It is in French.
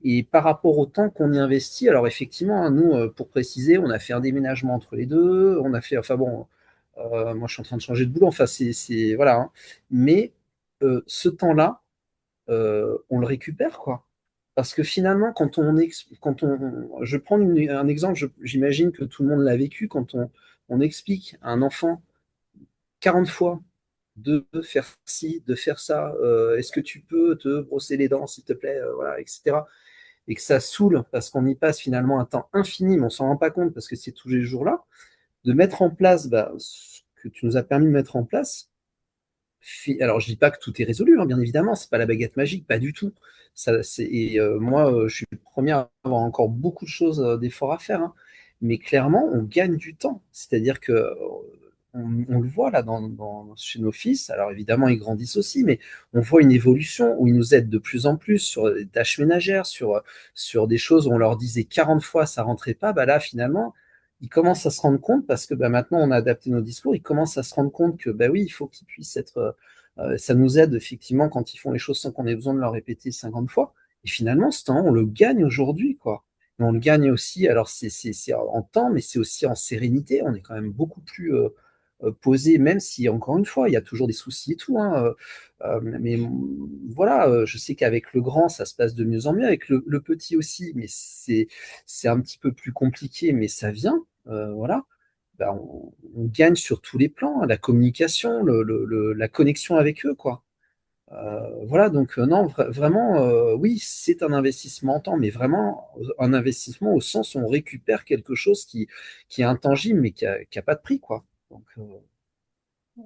Et par rapport au temps qu'on y investit, alors effectivement, hein, nous, pour préciser, on a fait un déménagement entre les deux, on a fait, enfin bon, moi je suis en train de changer de boulot, enfin voilà, hein. Mais ce temps-là, on le récupère, quoi. Parce que finalement, je prends un exemple, j'imagine que tout le monde l'a vécu, quand on explique à un enfant 40 fois de faire ci, de faire ça, est-ce que tu peux te brosser les dents, s'il te plaît, voilà, etc. Et que ça saoule parce qu'on y passe finalement un temps infini, mais on s'en rend pas compte parce que c'est tous les jours-là, de mettre en place ce que tu nous as permis de mettre en place. Alors, je dis pas que tout est résolu, hein, bien évidemment, c'est pas la baguette magique, pas du tout. Moi, je suis le premier à avoir encore beaucoup de choses, d'efforts à faire, hein. Mais clairement, on gagne du temps. C'est-à-dire que on le voit là chez nos fils. Alors évidemment, ils grandissent aussi, mais on voit une évolution où ils nous aident de plus en plus sur les tâches ménagères, sur des choses où on leur disait 40 fois ça rentrait pas. Bah là, finalement, ils commencent à se rendre compte, parce que bah, maintenant on a adapté nos discours, ils commencent à se rendre compte que bah oui, il faut qu'ils puissent être. Ça nous aide effectivement quand ils font les choses sans qu'on ait besoin de leur répéter 50 fois. Et finalement, ce temps, on le gagne aujourd'hui, quoi. Et on le gagne aussi, alors c'est en temps, mais c'est aussi en sérénité. On est quand même beaucoup plus posé, même si, encore une fois, il y a toujours des soucis et tout, hein, mais voilà, je sais qu'avec le grand, ça se passe de mieux en mieux, avec le petit aussi, mais c'est un petit peu plus compliqué, mais ça vient, voilà. Ben, on gagne sur tous les plans, hein, la communication, la connexion avec eux, quoi. Voilà, donc non, vraiment, oui, c'est un investissement en temps, mais vraiment un investissement au sens où on récupère quelque chose qui est intangible, mais qui a pas de prix, quoi. Donc,